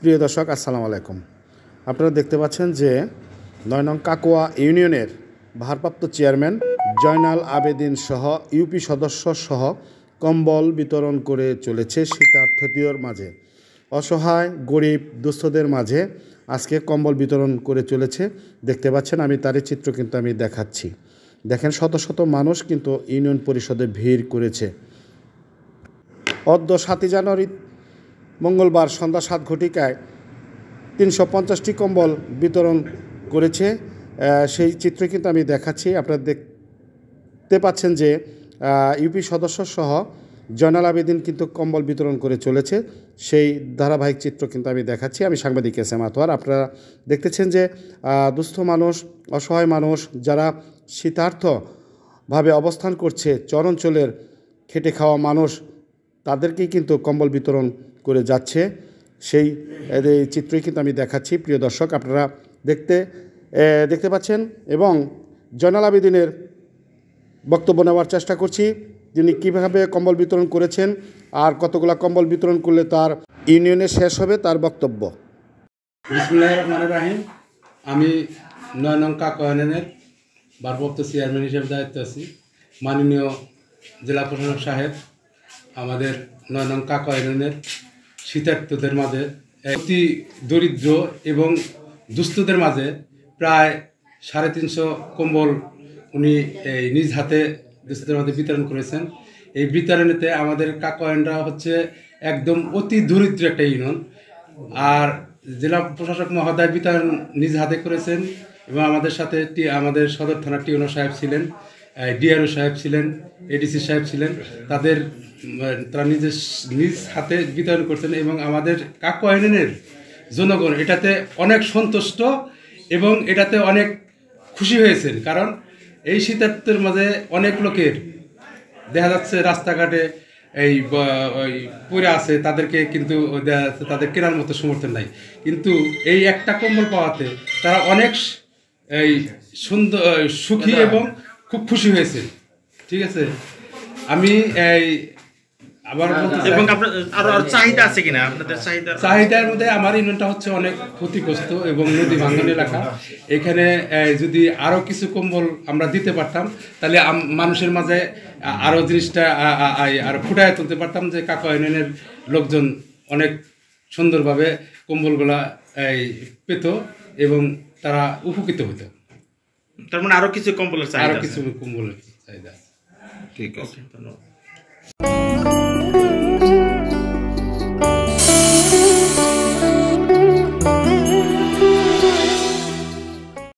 প্রিয় দর্শক আসসালামু আলাইকুম। আপনারা দেখতে পাচ্ছেন যে ৯ নং কাকোয়া ইউনিয়নের ভারপ্রাপ্ত চেয়ারম্যান জয়নাল আবেদিন সহ ইউপি সদস্য সহ কম্বল বিতরণ করে চলেছে শীতার্থীদের মাঝে। অসহায় গরিব দুস্থদের মাঝে আজকে কম্বল বিতরণ করে চলেছে। দেখতে পাচ্ছেন আমি তারই চিত্র কিন্তু আমি দেখাচ্ছি। দেখেন শত শত মানুষ কিন্তু ইউনিয়ন পরিষদে ভিড় করেছে। অদ্য ৭ জানুয়ারি মঙ্গলবার সন্ধ্যা ৭ ঘটিকায় ৩৫০টি কম্বল বিতরণ করেছে। সেই চিত্র কিন্তু আমি দেখাচ্ছি। আপনারা দেখতে পাচ্ছেন যে ইউপি সদস্য সহ জয়নাল আবেদিন কিন্তু কম্বল বিতরণ করে চলেছে। সেই ধারাবাহিক চিত্র কিন্তু আমি দেখাচ্ছি। আমি সাংবাদিক এস এম আতোয়ার। আপনারা দেখতেছেন যে দুস্থ মানুষ, অসহায় মানুষ যারা শীতার্থভাবে অবস্থান করছে, চরাঞ্চলের খেটে খাওয়া মানুষ, তাদেরকেই কিন্তু কম্বল বিতরণ করে যাচ্ছে। সেই চিত্রই কিন্তু আমি দেখাচ্ছি। প্রিয় দর্শক আপনারা দেখতে পাচ্ছেন এবং জয়নাল আবেদিনের বক্তব্য নেওয়ার চেষ্টা করছি। তিনি কীভাবে কম্বল বিতরণ করেছেন আর কতগুলো কম্বল বিতরণ করলে তার ইউনিয়নে শেষ হবে তার বক্তব্য। বিসমিল্লাহির রহমানির রহিম। আমি ৯ নং কাকোয়া ইউনিয়নের ভারপ্রাপ্ত চেয়ারম্যান হিসেবে দায়িত্ব আছি। মাননীয় জেলা প্রশাসক সাহেব আমাদের ৯ নং কাকোয়া ইউনিয়নের শীতার্তদের মাঝে, অতি দরিদ্র এবং দুস্থদের মাঝে প্রায় ৩৫০ কম্বল উনি নিজ হাতে দুস্থদের মাঝে বিতরণ করেছেন। এই বিতরণেতে আমাদের কাকোয়া ইউনিয়নটা হচ্ছে একদম অতি দরিদ্র একটা ইউনিয়ন। আর জেলা প্রশাসক মহোদয় বিতরণ নিজ হাতে করেছেন এবং আমাদের সাথে আমাদের সদর থানার টিওনো সাহেব ছিলেন, ডিআরও সাহেব ছিলেন, এডিসি সাহেব ছিলেন। তারা নিজ হাতে বিতরণ করছেন এবং আমাদের কাকোয়া ইউনিয়নের জনগণ এটাতে অনেক সন্তুষ্ট এবং এটাতে অনেক খুশি হয়েছেন। কারণ এই শীতার্থের মাঝে অনেক লোকের দেখা যাচ্ছে রাস্তাঘাটে পড়ে আছে, তাদেরকে কিন্তু দেখা যাচ্ছে তাদের কেনার মতো সমর্থন নাই, কিন্তু এই একটা কম্বল পাওয়াতে তারা অনেক সুন্দর সুখী এবং খুব খুশি হয়েছে। ঠিক আছে, আমি আবার এবং আপনার আরো চাহিদা আছে কিনা? আপনাদের চাহিদার মধ্যে আমার ইউনিয়নটা হচ্ছে অনেক ক্ষতিগ্রস্ত এবং নদী ভাঙ্গন এলাকা। এখানে যদি আরও কিছু কম্বল আমরা দিতে পারতাম তাহলে মানুষের মাঝে আরও জিনিসটা আরও ফুটায় তুলতে পারতাম যে কাকোয়া ইউনিয়নের লোকজন অনেক সুন্দরভাবে কম্বলগুলা পেত এবং তারা উপকৃত হতো। তার মানে আরও কিছু কম্বলের চাহিদা, আরও কিছু কম্বলের চাহিদা। ঠিক আছে, ধন্যবাদ।